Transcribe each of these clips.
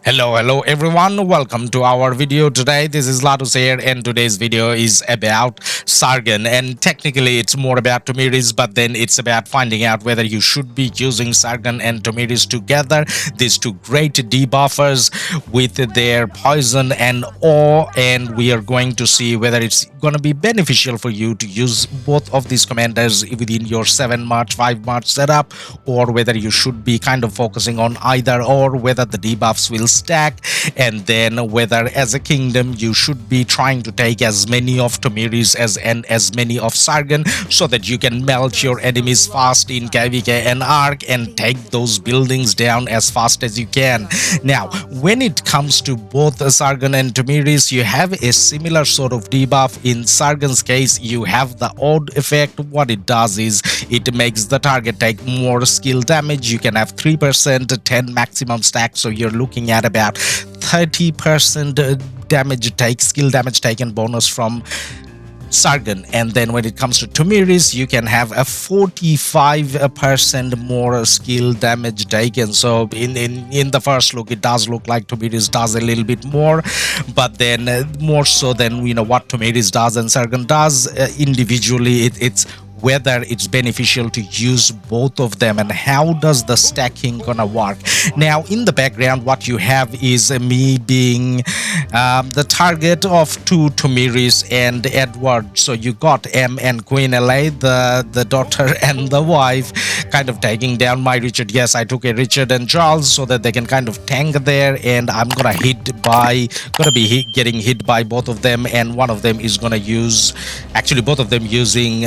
Hello everyone, welcome to our video today. This is Ladus here, and today's video is about Sargon, and technically it's more about Tomyris, but then it's about finding out whether you should be using Sargon and Tomyris together, these two great debuffers with their poison and awe, and we are going to see whether it's going to be beneficial for you to use both of these commanders within your 7 March 5 March setup, or whether you should be kind of focusing on either, or whether the debuffs will stack, and then whether as a kingdom you should be trying to take as many of Tomyris as many of Sargon, so that you can melt your enemies fast in KvK and Ark and take those buildings down as fast as you can. Now, when it comes to both Sargon and Tomyris, you have a similar sort of debuff. In Sargon's case, you have the odd effect. What it does is it makes the target take more skill damage. You can have 3%, 10 maximum stack, so you're looking at about 30% skill damage taken bonus from Sargon. And then when it comes to Tomyris, you can have a 45% more skill damage taken. So in the first look, it does look like Tomyris does a little bit more, but then more so than what Tomyris does and Sargon does individually. It's whether it's beneficial to use both of them and how does the stacking gonna work. Now, in the background, what you have is me being the target of two Tomyris and Edward. So you got M and Queen LA, the daughter and the wife, kind of taking down my Richard. Yes, I took a Richard and Charles so that they can kind of tank there, and I'm gonna be getting hit by both of them, and one of them is gonna use, actually both of them using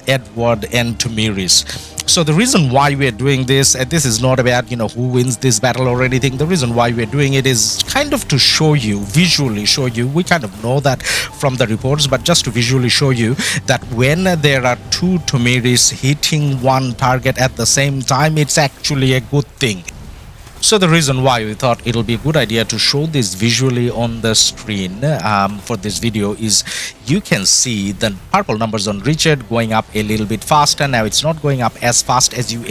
Edward and Tomyris. So the reason why we're doing this, and this is not about who wins this battle or anything. The reason why we're doing it is kind of to show you, visually show you. We kind of know that from the reports, but just to visually show you that when there are two Tomyris hitting one target at the same time, it's actually a good thing. So the reason why we thought it'll be a good idea to show this visually on the screen for this video is you can see the purple numbers on Richard going up a little bit faster. Now it's not going up as fast as you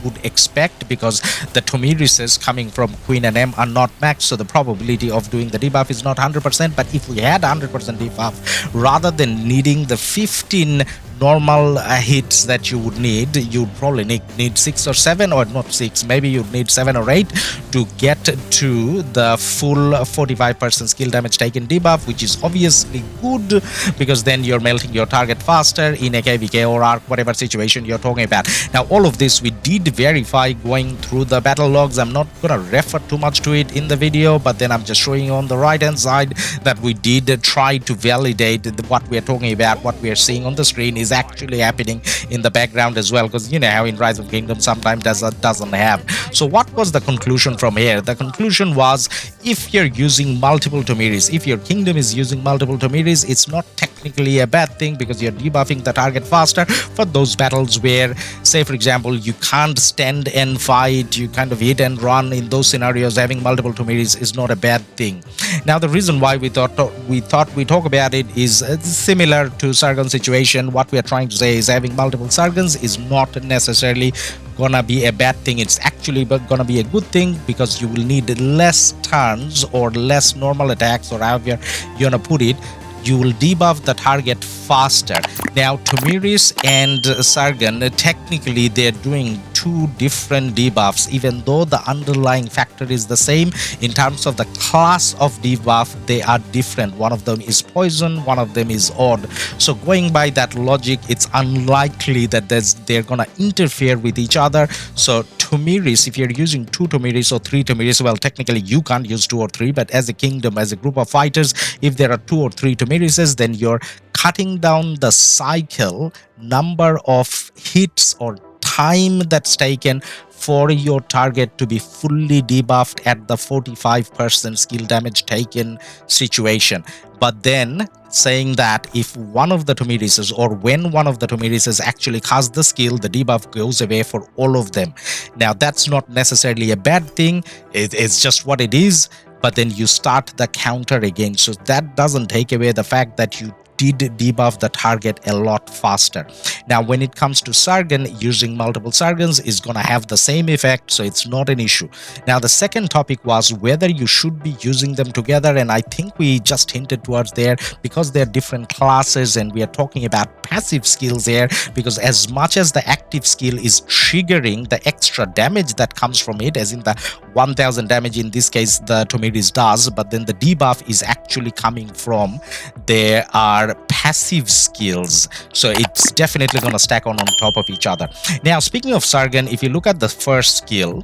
would expect, because the Tomyrises coming from Queen and M are not maxed, so the probability of doing the debuff is not 100%. But if we had 100% debuff, rather than needing the 15 normal hits that you would need, you'd probably need 6 or 7, or not 6, maybe you'd need 7 or 8 to get to the full 45% skill damage taken debuff, which is obviously good, because then you're melting your target faster in a KvK or Ark, whatever situation you're talking about. Now, all of this we did verify going through the battle logs. I'm not gonna refer too much to it in the video, but then I'm just showing you on the right hand side that we did try to validate what we're talking about, what we're seeing on the screen is actually happening in the background as well, because you know how in Rise of Kingdom sometimes doesn't have. So what was the conclusion from here? The conclusion was, if you're using multiple Tomyris, if your kingdom is using multiple Tomyris, it's not technically a bad thing, because you're debuffing the target faster for those battles where, say for example, you can't stand and fight, you kind of hit and run. In those scenarios, having multiple Tomyris is not a bad thing. Now, the reason why we thought we talk about it is similar to Sargon's situation. What we are trying to say is having multiple Sargons is not necessarily gonna be a bad thing. It's actually gonna be a good thing, because you will need less turns or less normal attacks, or however you're gonna put it. You will debuff the target faster. Now, Tomyris and Sargon, technically they're doing two different debuffs, even though the underlying factor is the same. In terms of the class of debuff, they are different. One of them is poison, one of them is odd. So going by that logic, it's unlikely that they're gonna interfere with each other. So Tomyris, if you're using 2 Tomyris or 3 Tomyris, well, technically you can't use 2 or 3, but as a kingdom, as a group of fighters, if there are 2 or 3 Tomyrises, then you're cutting down the cycle number of hits or time that's taken for your target to be fully debuffed at the 45% skill damage taken situation. But then saying that if one of the Tomyrises, or when one of the Tomyrises actually casts the skill, the debuff goes away for all of them. Now, that's not necessarily a bad thing. It's just what it is. But then you start the counter again. So that doesn't take away the fact that you did debuff the target a lot faster. Now when it comes to Sargon, using multiple Sargons is going to have the same effect, so it's not an issue. Now the second topic was whether you should be using them together, and I think we just hinted towards there because they're different classes and we are talking about passive skills here, because as much as the active skill is triggering the extra damage that comes from it, as in the 1000 damage in this case the Tomyris does, but then the debuff is actually coming from there are passive skills, so it's definitely going to stack on top of each other. Now speaking of Sargon, if you look at the first skill,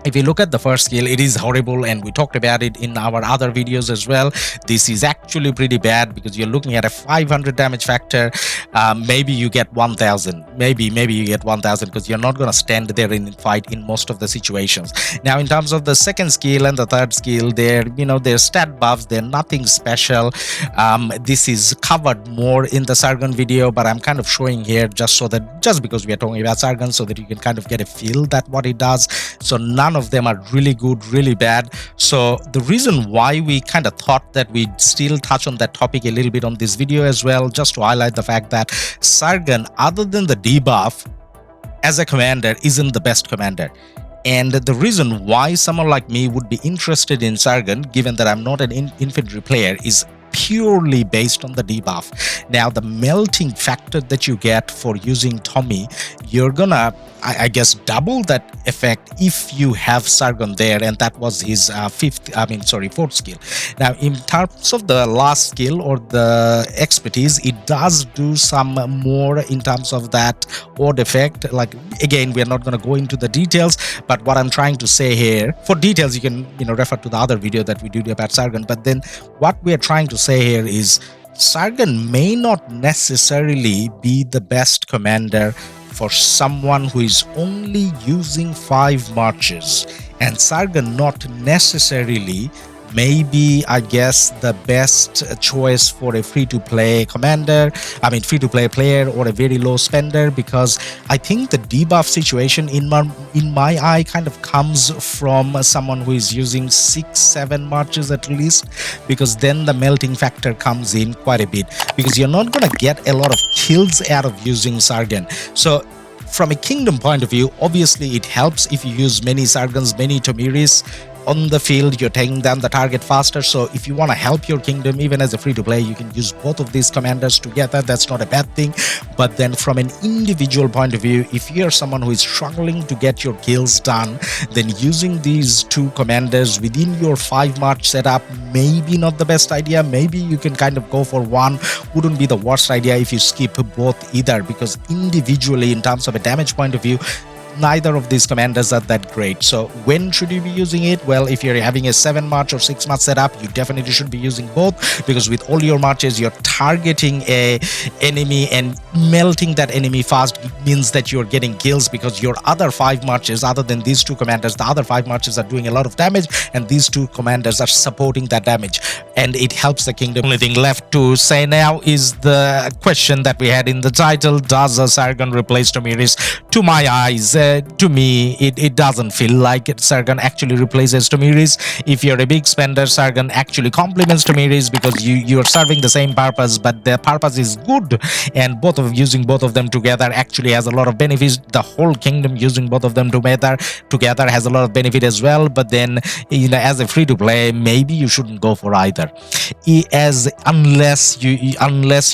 it is horrible, and we talked about it in our other videos as well. This is actually pretty bad because you're looking at a 500 damage factor. Maybe you get 1000, maybe you get 1000, because you're not going to stand there in fight in most of the situations. Now in terms of the second skill and the third skill, they're stat buffs, they're nothing special. This is covered more in the Sargon video, but I'm kind of showing here just because we are talking about Sargon, so that you can kind of get a feel that what it does. So none of them are really good, really bad. So the reason why we kind of thought that we'd still touch on that topic a little bit on this video as well, just to highlight the fact that Sargon, other than the debuff, as a commander isn't the best commander. And the reason why someone like me would be interested in Sargon, given that I'm not an infantry player, is purely based on the debuff. Now the melting factor that you get for using Tommy, you're gonna I guess double that effect if you have Sargon there, and that was his fourth skill. Now in terms of the last skill or the expertise, it does do some more in terms of that odd effect. Like again, we are not going to go into the details, but what I'm trying to say here, for details you can refer to the other video that we did about Sargon, but then what we are trying to say here is Sargon may not necessarily be the best commander for someone who is only using 5 marches, and Sargon not necessarily maybe, I guess, the best choice for a free-to-play commander, free-to-play player, or a very low spender, because I think the debuff situation in my eye kind of comes from someone who is using 6-7 marches at least, because then the melting factor comes in quite a bit, because you're not going to get a lot of kills out of using Sargon. So from a kingdom point of view, obviously it helps if you use many Sargons, many Tomyris on the field. You're taking down the target faster. So if you want to help your kingdom, even as a free-to-play, you can use both of these commanders together. That's not a bad thing. But then from an individual point of view, if you're someone who is struggling to get your kills done, then using these 2 commanders within your 5 march setup maybe not the best idea. Maybe you can kind of go for one. Wouldn't be the worst idea if you skip both either, because individually, in terms of a damage point of view, neither of these commanders are that great. So when should you be using it? Well, if you're having a 7 march or 6 march setup, you definitely should be using both, because with all your marches you're targeting a enemy, and melting that enemy fast means that you're getting kills, because your other 5 marches, other than these 2 commanders, the other 5 marches are doing a lot of damage, and these 2 commanders are supporting that damage, and it helps the kingdom. The only thing left to say now is the question that we had in the title: does a Sargon replace Tomyris? To my eyes, to me, it doesn't feel like Sargon actually replaces Tomyris. If you're a big spender, Sargon actually complements Tomyris, because you're serving the same purpose, but the purpose is good, and using both of them together actually has a lot of benefits. The whole kingdom using both of them together has a lot of benefit as well. But then, as a free-to-play, maybe you shouldn't go for either, unless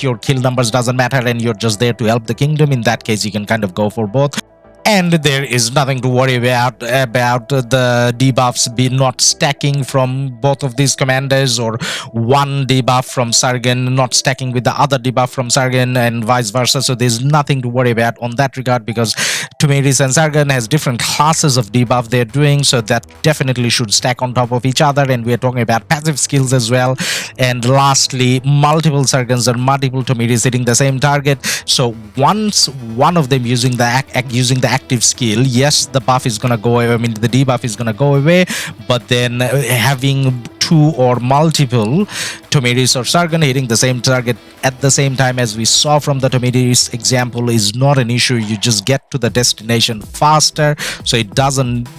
your kill numbers doesn't matter and you're just there to help the kingdom. In that case, you can kind of go for both. And there is nothing to worry about the debuffs be not stacking from both of these commanders, or one debuff from Sargon not stacking with the other debuff from Sargon, and vice versa. So there's nothing to worry about on that regard, because Tomyris and Sargon has different classes of debuff they're doing, so that definitely should stack on top of each other. And we're talking about passive skills as well. And lastly, multiple Sargons or multiple Tomyris hitting the same target. So once one of them using the active skill, yes, the buff is gonna go away. The debuff is gonna go away, but then having 2 or multiple Tomyris or Sargon hitting the same target at the same time, as we saw from the Tomyris example, is not an issue. You just get to the destination faster, so it doesn't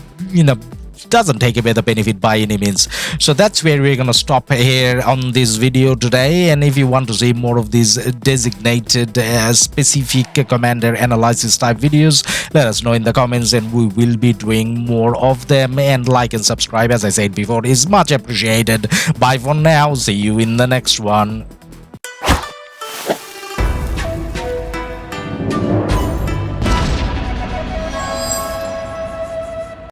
doesn't take away the benefit by any means. So that's where we're gonna stop here on this video today. And if you want to see more of these designated specific commander analysis type videos, let us know in the comments and we will be doing more of them. And like and subscribe, as I said before, is much appreciated. Bye for now, see you in the next one.